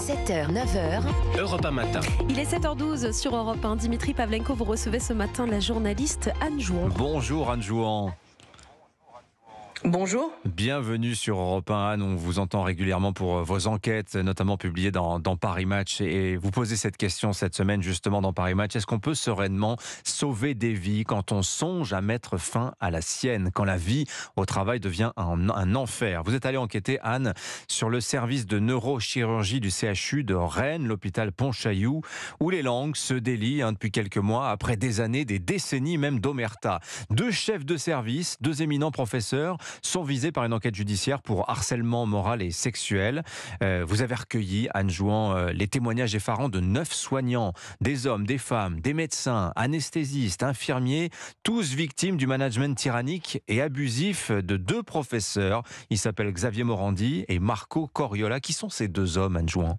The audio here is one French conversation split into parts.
7h, 9h. Europe 1 matin. Il est 7h12 sur Europe 1. Dimitri Pavlenko, vous recevez ce matin la journaliste Anne Jouan. Bonjour Anne Jouan. Bonjour. Bienvenue sur Europe 1 Anne, on vous entend régulièrement pour vos enquêtes, notamment publiées dans Paris Match. Et vous posez cette question cette semaine justement dans Paris Match. Est-ce qu'on peut sereinement sauver des vies quand on songe à mettre fin à la sienne, quand la vie au travail devient un enfer? Vous êtes allé enquêter, Anne, sur le service de neurochirurgie du CHU de Rennes, l'hôpital Pontchaillou, où les langues se délient depuis quelques mois, après des années, des décennies même d'omerta. 2 chefs de service, 2 éminents professeurs, sont visés par une enquête judiciaire pour harcèlement moral et sexuel. Vous avez recueilli, Anne Jouan, les témoignages effarants de 9 soignants, des hommes, des femmes, des médecins, anesthésistes, infirmiers, tous victimes du management tyrannique et abusif de 2 professeurs. Ils s'appellent Xavier Morandi et Marco Coriola. Qui sont ces 2 hommes, Anne Jouan ?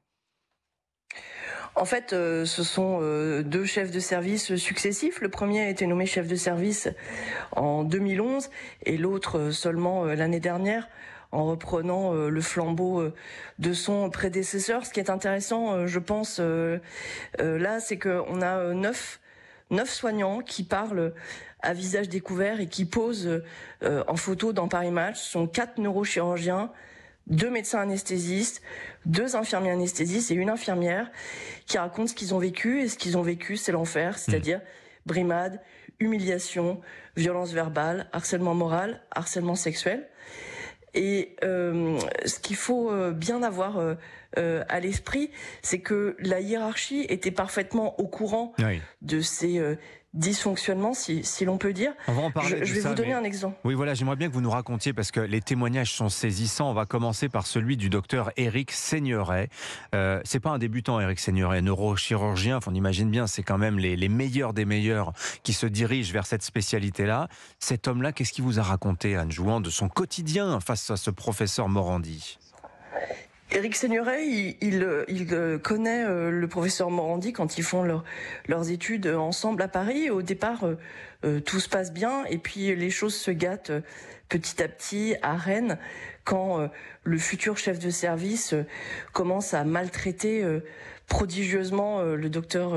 En fait, ce sont 2 chefs de service successifs. Le premier a été nommé chef de service en 2011 et l'autre seulement l'année dernière, en reprenant le flambeau de son prédécesseur. Ce qui est intéressant, je pense, là, c'est qu'on a 9 soignants qui parlent à visage découvert et qui posent en photo dans Paris Match. Ce sont 4 neurochirurgiens, 2 médecins anesthésistes, 2 infirmiers anesthésistes et une infirmière qui racontent ce qu'ils ont vécu. Et ce qu'ils ont vécu, c'est l'enfer, c'est-à-dire brimade, humiliation, violence verbale, harcèlement moral, harcèlement sexuel. Et ce qu'il faut bien avoir à l'esprit, c'est que la hiérarchie était parfaitement au courant de ces dysfonctionnements, si l'on peut dire. On va en parler. Je vais vous donner un exemple. Oui, voilà, j'aimerais bien que vous nous racontiez, parce que les témoignages sont saisissants. On va commencer par celui du docteur Éric Seigneuret. C'est pas un débutant, Éric Seigneuret, neurochirurgien. On imagine bien, c'est quand même les meilleurs des meilleurs qui se dirigent vers cette spécialité-là. Cet homme-là, qu'est-ce qu'il vous a raconté, Anne Jouan, de son quotidien face à ce professeur Morandi ? Éric Seigneuret, il connaît le professeur Morandi quand ils font leurs études ensemble à Paris. Au départ, tout se passe bien et puis les choses se gâtent petit à petit à Rennes quand le futur chef de service commence à maltraiter prodigieusement le docteur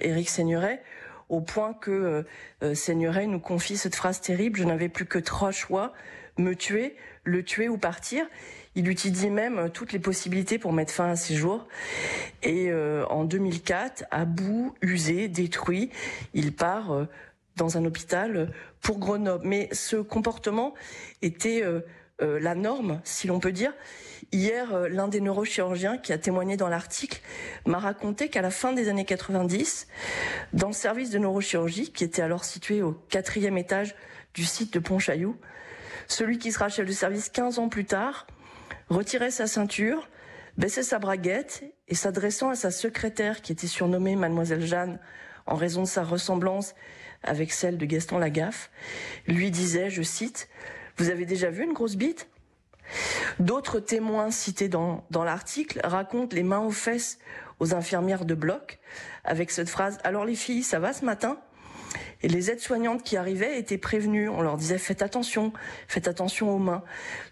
Éric Seigneuret, au point que Seigneuret nous confie cette phrase terrible: « Je n'avais plus que 3 choix, me tuer, le tuer ou partir ». Il utilise même toutes les possibilités pour mettre fin à ses jours. Et en 2004, à bout, usé, détruit, il part dans un hôpital pour Grenoble. Mais ce comportement était la norme, si l'on peut dire. Hier, l'un des neurochirurgiens qui a témoigné dans l'article m'a raconté qu'à la fin des années 90, dans le service de neurochirurgie, qui était alors situé au 4e étage du site de Pontchaillou, celui qui sera chef de service 15 ans plus tard retirait sa ceinture, baissait sa braguette et, s'adressant à sa secrétaire qui était surnommée Mademoiselle Jeanne en raison de sa ressemblance avec celle de Gaston Lagaffe, lui disait, je cite, « Vous avez déjà vu une grosse bite ?» D'autres témoins cités dans l'article racontent les mains aux fesses aux infirmières de bloc avec cette phrase « Alors les filles, ça va ce matin ?» Et les aides-soignantes qui arrivaient étaient prévenues. On leur disait « Faites attention aux mains ».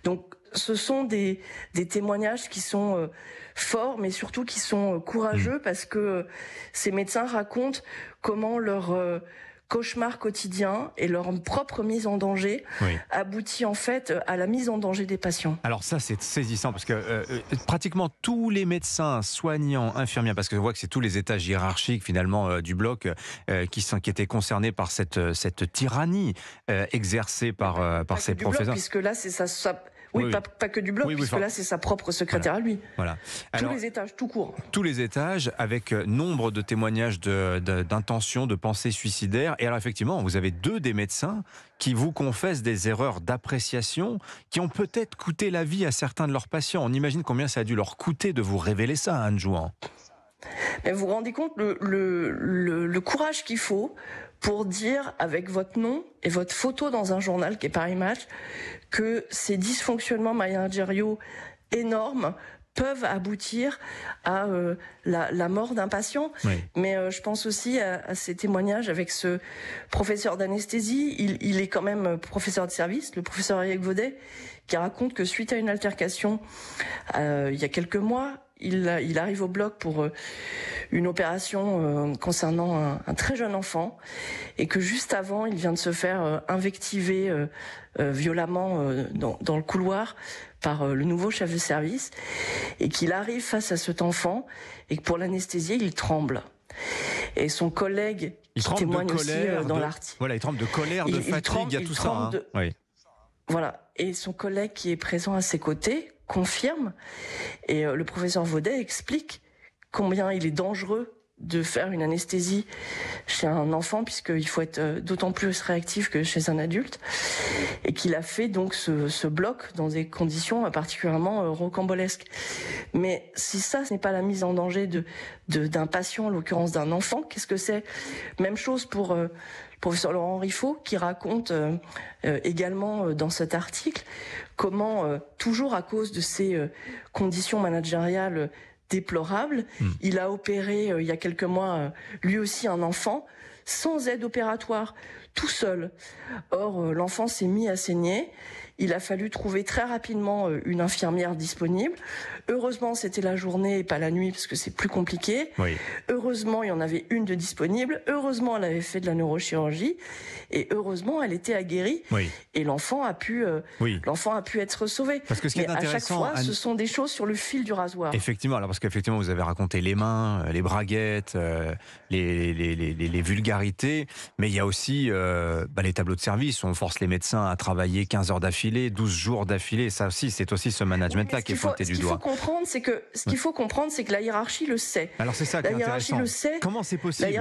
Donc ce sont des témoignages qui sont forts, mais surtout qui sont courageux, parce que ces médecins racontent comment leur cauchemar quotidien et leur propre mise en danger aboutit en fait à la mise en danger des patients. Alors ça, c'est saisissant, parce que pratiquement tous les médecins, soignants, infirmières, parce que je vois que c'est tous les étages hiérarchiques finalement du bloc qui étaient concernés par cette tyrannie exercée par ces professeurs. Puisque là, c'est ça. Oui, pas que du bloc, puisque là, c'est sa propre secrétaire à lui. Voilà. Alors, tous les étages, tout court. Tous les étages, avec nombre de témoignages d'intentions, de pensées suicidaires. Et alors, effectivement, vous avez 2 des médecins qui vous confessent des erreurs d'appréciation qui ont peut-être coûté la vie à certains de leurs patients. On imagine combien ça a dû leur coûter de vous révéler ça, Anne Jouan. Mais vous vous rendez compte le courage qu'il faut pour dire avec votre nom et votre photo dans un journal qui est Paris Match que ces dysfonctionnements managériaux énormes peuvent aboutir à la mort d'un patient. Mais je pense aussi à ces témoignages avec ce professeur d'anesthésie. Il est quand même professeur de service, le professeur Eric Vaudet, qui raconte que suite à une altercation il y a quelques mois, il arrive au bloc pour une opération concernant un très jeune enfant, et que juste avant, il vient de se faire invectiver violemment dans le couloir par le nouveau chef de service, et qu'il arrive face à cet enfant, et que pour l'anesthésier, il tremble. Et son collègue qui témoigne aussi dans l'article. Voilà, il tremble de colère, de fatigue, il y a tout ça. Hein. Oui. Voilà. Et son collègue qui est présent à ses côtés confirme. Et le professeur Vaudet explique combien il est dangereux de faire une anesthésie chez un enfant, puisqu'il faut être d'autant plus réactif que chez un adulte, et qu'il a fait donc ce bloc dans des conditions particulièrement rocambolesques. Mais si ça, ce n'est pas la mise en danger d'un patient, en l'occurrence d'un enfant, qu'est-ce que c'est? Même chose pour le professeur Laurent Riffaut, qui raconte également dans cet article comment, toujours à cause de ces conditions managériales déplorable. Il a opéré il y a quelques mois lui aussi un enfant sans aide opératoire, tout seul. Or, l'enfant s'est mis à saigner. Il a fallu trouver très rapidement une infirmière disponible. Heureusement, c'était la journée et pas la nuit, parce que c'est plus compliqué. Oui. Heureusement, il y en avait une de disponible. Heureusement, elle avait fait de la neurochirurgie. Et heureusement, elle était aguerrie. Oui. Et l'enfant a pu être sauvé. Parce que ce qui est intéressant, à chaque fois, ce sont des choses sur le fil du rasoir. Effectivement, alors parce qu'effectivement, vous avez raconté les mains, les braguettes, les vulgarités. Mais il y a aussi les tableaux de service. On force les médecins à travailler 15 heures d'affilée, 12 jours d'affilée. Ça aussi, c'est aussi ce management-là qui est pointé du doigt. Ce qu'il faut comprendre, c'est que la hiérarchie le sait. Alors c'est ça qui est intéressant. Comment c'est possible? La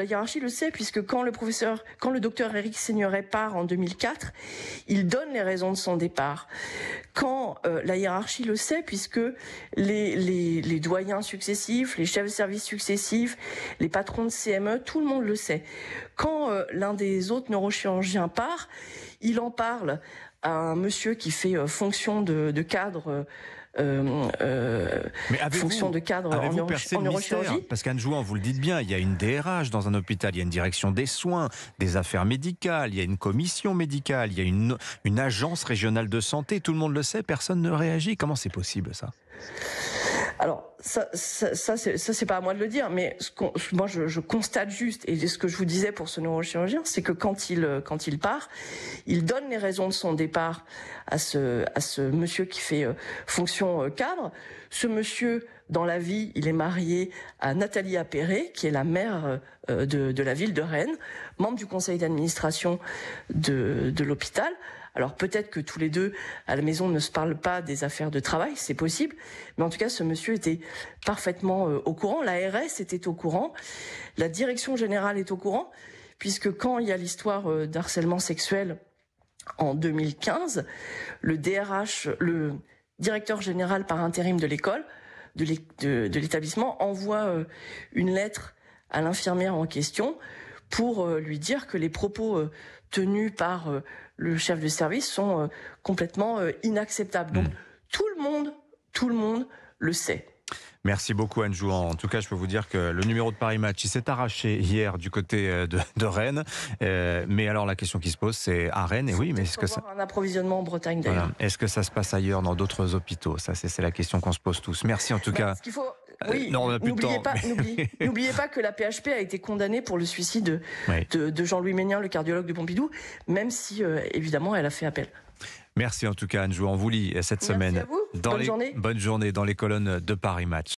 hiérarchie le sait, puisque quand le docteur Éric Seigneurey part en 2004, il donne les raisons de son départ. Quand la hiérarchie le sait, puisque les doyens successifs, les chefs de service successifs, les patrons de CME, tout le monde le sait. Quand l'un des autres neurochirurgiens part, il en parle à un monsieur qui fait fonction de cadre. Mais fonction de cadre en neurochirurgie. Parce qu'Anne Jouan, vous le dites bien, il y a une DRH dans un hôpital, il y a une direction des soins, des affaires médicales, il y a une commission médicale, il y a une agence régionale de santé, tout le monde le sait, personne ne réagit. Comment c'est possible ça? Alors, ça c'est pas à moi de le dire, mais moi je constate juste, et ce que je vous disais pour ce neurochirurgien, c'est que quand il part, il donne les raisons de son départ à ce monsieur qui fait fonction cadre. Ce monsieur, dans la vie, il est marié à Nathalie Appéré, qui est la maire de la ville de Rennes, membre du conseil d'administration de l'hôpital. Alors peut-être que tous les deux, à la maison, ne se parlent pas des affaires de travail, c'est possible. Mais en tout cas, ce monsieur était parfaitement au courant. L'ARS était au courant. La direction générale est au courant. Puisque quand il y a l'histoire d'harcèlement sexuel en 2015, le DRH, le directeur général par intérim de l'école, de l'établissement, envoie une lettre à l'infirmière en question pour lui dire que les propos tenus par le chef de service sont complètement inacceptables. Donc tout le monde le sait. Merci beaucoup Anne Jouan. En tout cas, je peux vous dire que le numéro de Paris Match, il s'est arraché hier du côté de Rennes. Mais alors la question qui se pose, c'est à Rennes. Et oui, mais est-ce que ça un approvisionnement en Bretagne d'ailleurs. Voilà. Est-ce que ça se passe ailleurs dans d'autres hôpitaux? Ça, c'est la question qu'on se pose tous. Merci en tout cas. Ce qu'il faut, oui, non, on n'a plus de temps. N'oubliez pas que la PHP a été condamnée pour le suicide de Jean-Louis Ménien, le cardiologue de Pompidou, même si évidemment elle a fait appel. Merci en tout cas Anne Jouan. On vous lit cette semaine. Merci à vous. Bonne journée. Bonne journée dans les colonnes de Paris Match.